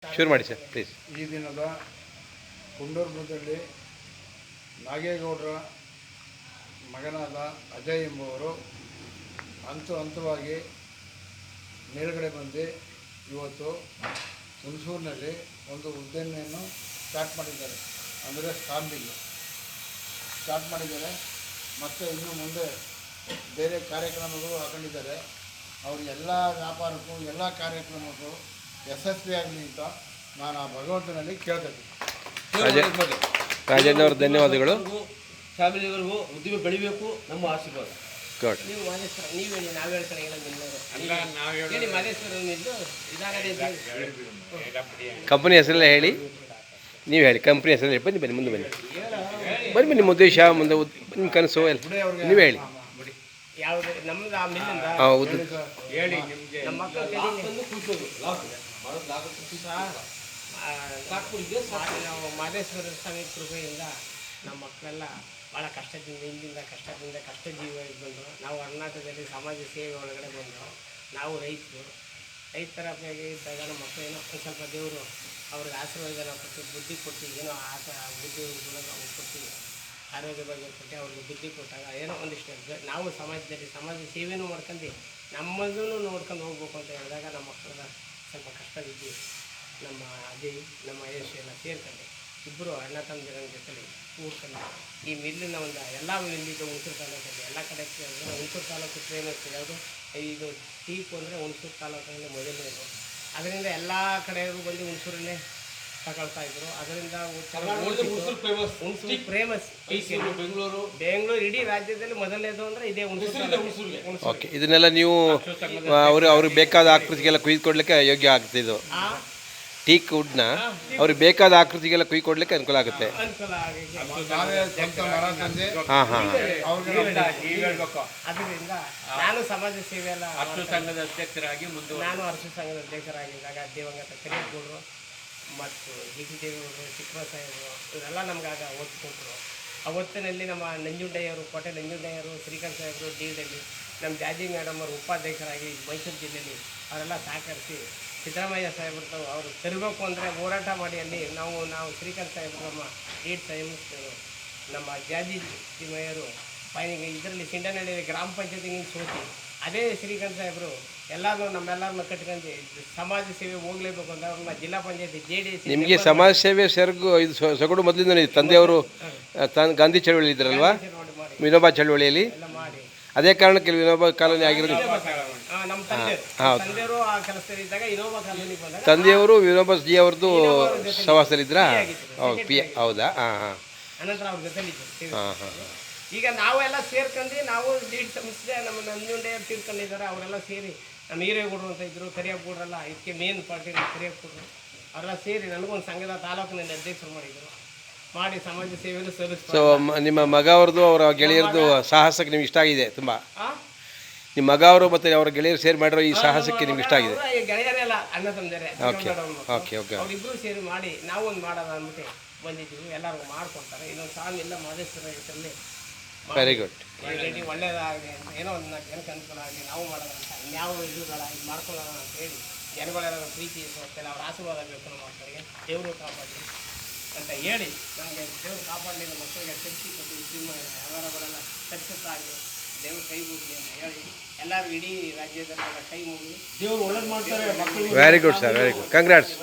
ಶುರು ಮಾಡಿ sir please. ಈ ದಿನದ ಕುಂಡೂರ್ಬದಲ್ಲಿ ನಾಗೇಗೌಡರ ಮಗನಾದ ಅಜಯ್ ಎಂಬುವರು ಹಂತವಾಗಿ ಮೇಲ್ಗಡೆ ಬಂದು ಇವತ್ತು ಹುಣಸೂರಿನಲ್ಲಿ ಒಂದು ಉದ್ಯಮೆಯನ್ನು ಸ್ಟಾರ್ಟ್ ಮಾಡಿದ್ದಾರೆ. ಅಂದರೆ ಸ್ಟಾಂಬಿಂಗ್ ಸ್ಟಾರ್ಟ್ ಮಾಡಿದ್ದಾರೆ. ಮತ್ತು ಇನ್ನು ಮುಂದೆ ಬೇರೆ ಕಾರ್ಯಕ್ರಮಗಳು ಹಾಕೊಂಡಿದ್ದಾರೆ. ಅವರು ಎಲ್ಲ ವ್ಯಾಪಾರಕ್ಕೂ ಎಲ್ಲ ಕಾರ್ಯಕ್ರಮಕ್ಕೂ ಯಶಸ್ವಿಯಾಗಲಿ ಅಂತ ನಾನು ಆ ಭಗವಂತನಲ್ಲಿ ಕೇಳ್ತೀನಿ. ರಾಜೇಂದ್ರ ಅವರು ಧನ್ಯವಾದಗಳು. ಫ್ಯಾಮಿಲಿವರೆಗೂ ಉದ್ಯಮ ಬೆಳಿಬೇಕು ನಮ್ಮ ಆಶೀರ್ವಾದ. ಗುಡ್. ನೀವು ಮಾದೇಶ್ವರ ನೀವು ಹೇಳಿ, ನಾವು ಹೇಳ್ತಾರೆ ಕಂಪನಿ ಹೆಸರೆಲ್ಲ ಹೇಳಿ, ನೀವು ಹೇಳಿ ಕಂಪ್ನಿ ಹೆಸರು ಹೇಳಿ. ಬನ್ನಿ ಮುಂದೆ ಬನ್ನಿ ನಿಮ್ಮ ಉದ್ದೇಶ ಮುಂದೆ ನಿಮ್ಮ ಕನಸು ಎಲ್ಲ ನೀವು ಹೇಳಿ. ಯಾವುದು ನಮ್ಮದು ಆ ಮಿಲ್ಲಿಂದ ಹೌದು ಹೇಳಿ. ನಮ್ಮ ಮಕ್ಕಳು ನಾವು ಮಾದೇಶ್ವರ ಸ್ವಾಮಿ ಕೃಪೆಯಿಂದ ನಮ್ಮ ಮಕ್ಕಳೆಲ್ಲ ಭಾಳ ಕಷ್ಟದಿಂದ ಕಷ್ಟ ಜೀವಿಯಾಗಿ ಬಂದರು. ನಾವು ಕರ್ನಾಟಕದಲ್ಲಿ ಸಮಾಜ ಸೇವೆ ಒಳಗಡೆ ಬಂದರು. ನಾವು ರೈತರ ಮೇಲೆ ಇದ್ದಾಗ ನಮ್ಮ ಮಕ್ಕಳು ಏನೋ ಒಂದು ಸ್ವಲ್ಪ ದೇವರು ಅವ್ರಿಗೆ ಆಶೀರ್ವಾದ ಕೊಟ್ಟು ಬುದ್ಧಿ ಕೊಟ್ಟು ಏನೋ ಬುದ್ಧಿ ಕೊಟ್ಟು ಆರೋಗ್ಯ ಬಗ್ಗೆ ಕೊಟ್ಟು ಅವ್ರಿಗೆ ಬುದ್ಧಿ ಕೊಟ್ಟಾಗ ಏನೋ ಒಂದಿಷ್ಟು ನಾವು ಸಮಾಜದಲ್ಲಿ ಸಮಾಜ ಸೇವೆನೂ ಮಾಡ್ಕೊಂಡು ನಮ್ಮದೂ ನೋಡ್ಕೊಂಡು ಹೋಗ್ಬೇಕು ಅಂತ ಹೇಳಿದಾಗ ನಮ್ಮ ಮಕ್ಕಳ ಸ್ವಲ್ಪ ಕಷ್ಟವಿದ್ದು ನಮ್ಮ ಅಜಯ್ ನಮ್ಮ ಯಶ್ ಎಲ್ಲ ಸೇರ್ಕೊಂಡು ಇಬ್ಬರು ಅಣ್ಣ ತಮ್ಮದಿರ ಜೊತೆಲಿ ಕೂಡ್ಕೊಂಡು ಈ ಮಿಲ್ಲಿನ ಒಂದು ಎಲ್ಲ ಮಿಲ್ಲಿಗೆ ಹುಣಸೂರು ತಾಲೂಕಲ್ಲಿ ಎಲ್ಲ ಕಡೆ ಹುಣಸೂರು ತಾಲೂಕು ಫೇಮಸ್ ಯಾವುದು ಇದು ಟೀಕು ಅಂದರೆ ಹುಣಸೂರು ತಾಲೂಕಿನಲ್ಲಿ ಮೊದಲನೇದು. ಅದರಿಂದ ಎಲ್ಲ ಕಡೆಯವರು ಬಂದು ಹುಣಸೂರಲ್ಲೇ ತಗೊಳ್ತಾ ಇದ್ರು. ಅದರಿಂದ ಹುಣಸೂರು ಫೇಮಸ್. ಬೆಂಗಳೂರು ಇಡೀ ರಾಜ್ಯದಲ್ಲಿ ಮೊದಲನೇದು ಅಂದರೆ ಇದೇ ಹುಣಸೂರು. ಓಕೆ, ಇದನ್ನೆಲ್ಲ ನೀವು ಅವ್ರಿಗೆ ಬೇಕಾದ ಆಕೃತಿಗೆಲ್ಲ ಕುಯ್ದುಕೊಡ್ಲಿಕ್ಕೆ ಯೋಗ್ಯ ಆಗ್ತಿದ್ದು. ಟೀಕ್ ವುಡ್ನ ಅವ್ರಿಗೆ ಬೇಕಾದ ಆಕೃತಿಗೆಲ್ಲ ಕುಯ್ಕೊಡ್ಲಿಕ್ಕೆ ಅನುಕೂಲ ಆಗುತ್ತೆ. ಹಾಂ ಹಾಂ. ಅದರಿಂದ ನಾನು ಸಮಾಜ ಸೇವೆ ಎಲ್ಲ ಅರ್ಶು ಸಂಘದ ಅಧ್ಯಕ್ಷರಾಗಿ ನಾನು ಅರ್ಶು ಸಂಘದ ಅಧ್ಯಕ್ಷರಾಗಿದ್ದಾಗ ದಿವಂಗತ ಕರಿಯಗೌಡರು ಮತ್ತು ಜಿಟಿದೇವರು ಚಿಕ್ಕಬ ಸಾಹೇಬರು ಇವರೆಲ್ಲ ನಮಗಾಗ ಒತ್ತು ಕೊಟ್ಟರು. ಆ ಒತ್ತಿನಲ್ಲಿ ನಮ್ಮ ನಂಜುಂಡಯ್ಯವರು, ಕೋಟೆ ನಂಜುಂಡಯ್ಯವರು, ಶ್ರೀಕಾಂತ್ ಸಾಹೇಬರು ಡಿಯಲ್ಲಿ, ನಮ್ಮ ಜಾಜಿ ಮೇಡಮ್ ಅವರು ಉಪಾಧ್ಯಕ್ಷರಾಗಿ ಮೈಸೂರು ಜಿಲ್ಲೆಯಲ್ಲಿ ಅವರೆಲ್ಲ ಸಹಕರಿಸಿ ಸಿದ್ದರಾಮಯ್ಯ ಸಾಹೇಬ್ರದ್ದು ಅವರು ತರಬೇಕು ಅಂದರೆ ಹೋರಾಟ ಮಾಡಿ ಅಲ್ಲಿ ನಾವು ಶ್ರೀಕಾಂತ್ ಸಾಹೇಬರು, ನಮ್ಮ ಲೀಡ್ ಸಾಹೇಬರು, ನಮ್ಮ ಜಾಜಿ ಮೇಯರು ಫೈನಿಗೆ ಇದರಲ್ಲಿ ಸಿಂಡನಹಳ್ಳಿ ಗ್ರಾಮ ಪಂಚಾಯತಿಗೆ ಸೋತಿ ಅದೇ ಶ್ರೀಕಾಂತ್ ಸಾಹೇಬರು ಎಲ್ಲರೂ ನಮ್ಮೆಲ್ಲರನ್ನ ಕಟ್ಕೊಂಡು ಸಮಾಜ ಸೇವೆ ಹೋಗ್ಲೇಬೇಕು ಅಂತ ಅವ್ರನ್ನ ಜಿಲ್ಲಾ ಪಂಚಾಯತಿ JDS. ನಿಮಗೆ ಸಮಾಜ ಸೇವೆ ಇದು ಸೊಗಡು ಮೊದಲಿಂದ ತಂದೆಯವರು ಗಾಂಧಿ ಚಳವಳಿ ಇದ್ರಲ್ವಾ, ವಿನೋಬಾ ಚಳವಳಿಯಲ್ಲಿ. ಅದೇ ಕಾರಣಕ್ಕೆ ವಿನೋಬಾ ಕಾಲೋನಿ ಆಗಿರೋದು. ನಮ್ಮ ತಂದೆಯವರು ಆ ಕೆಲಸದಲ್ಲಿ ಇದ್ದಾಗ ಇನೋಬಾ ಕಾಲೋನಿ ಬಂದಾಗ ತಂದೆಯವರು ವಿನೋಬಾ ಜಿ ಅವ್ರದ್ದು ಸವಾಸದಲ್ಲಿದ್ರಾ? ಹೌದಾ? ಹಾಂ ಹಾಂ. ಅನಂತರ ಅವ್ರ ಜೊತೆಲಿ ಹಾಂ ಹಾಂ. ಈಗ ನಾವೆಲ್ಲ ಸೇರ್ಕೊಂಡು ನಾವು ಲೀಡ್ ಸಂಸ್ಥೆ ನಮ್ಮ ನಂಜುಂಡೆಯವ್ರು ತೀರ್ಕೊಂಡಿದ್ದಾರೆ. ಅವರೆಲ್ಲ ಸೇರಿ ನಮ್ಮ ಹಿರೇಗೌಡರು ಅಂತ ಇದ್ದರು, ಕರಿಯಪ್ಪಗೌಡರೆಲ್ಲ ಇದಕ್ಕೆ ಮೇನ್ ಪಾರ್ಟಿ ಕರಿಯಪ್ಪಗೌಡರು ಅವರೆಲ್ಲ ಸೇರಿ ನನಗೊಂದು ಸಂಘದ ತಾಲೂಕಿನಲ್ಲಿ ಅಧ್ಯಕ್ಷರು ಮಾಡಿ ಸಮಾಜ ಸೇವೆಯನ್ನು ಸಲ್ಲಿಸ್ತಾರೆ. ಸೊ ನಿಮ್ಮ ಮಗ ಅವ್ರದ್ದು ಅವರ ಗೆಳೆಯರದು ಸಾಹಸಕ್ಕೆ ನಿಮ್ಗೆ ಇಷ್ಟ ಆಗಿದೆ ತುಂಬ? ನಿಮ್ಮ ಮಗ ಅವರು ಮತ್ತು ಅವರ ಗೆಳೆಯರು ಸೇರಿ ಮಾಡಿರೋ ಈ ಸಾಹಸಕ್ಕೆ ನಿಮ್ಗೆ ಇಷ್ಟ ಆಗಿದೆ? ಗೆಳೆಯರೆಲ್ಲ ಅಣ್ಣ ತಂದರೆ ಅವರಿಬ್ಬರು ಸೇರಿ ಮಾಡಿ ನಾವು ಒಂದು ಮಾಡೋಣ ಅಂದ್ಬಿಟ್ಟು ಬಂದಿದ್ದೀವಿ. ಎಲ್ಲರಿಗೂ ಮಾಡಿಕೊಡ್ತಾರೆ. ಇನ್ನೊಂದು ಸ್ವಾಮಿ ಎಲ್ಲ ಮಾದೇಶ್ವರ ಹೆಸರಲ್ಲಿ ವೆರಿ ಗುಡ್. ಒಳ್ಳೇದಾಗಲಿ ಅಂತ ಏನೋ ಒಂದು ಜನಕ್ಕೆ ಅನುಕೂಲ ಆಗಲಿ, ನಾವು ಮಾಡೋಣ ಅಂತ ಇನ್ಯಾವ ಇದುಗಳ ಇದು ಮಾಡ್ಕೊಳ್ಳೋಣ ಅಂತ ಹೇಳಿ ಜನಗಳೆಲ್ಲ ಪ್ರೀತಿ ಹೋಗ್ತಾರೆ. ಅವ್ರ ಆಶೀರ್ವಾದ ಬೇಕು ನಮ್ಮ ಮಕ್ಕಳಿಗೆ, ದೇವರು ಕಾಪಾಡಲಿ ಅಂತ ಹೇಳಿ ನನಗೆ ದೇವರು ಕಾಪಾಡಲಿ, ನಮ್ಮ ಮಕ್ಕಳಿಗೆ ಶಕ್ತಿ ಕೊಟ್ಟು ವ್ಯವಹಾರಗಳೆಲ್ಲ ಸಕ್ಸಸ್ಸಾಗಲಿ, ದೇವರು ಕೈ ಮುಗಲಿ ಅಂತ ಹೇಳಿ ಎಲ್ಲರೂ ಇಡೀ ರಾಜ್ಯದಲ್ಲೆಲ್ಲ ಕೈ ಮುಗಿ ದೇವರು ಒಳ್ಳೇದು ಮಾಡ್ತಾರೆ. Very good sir, very good. Congrats.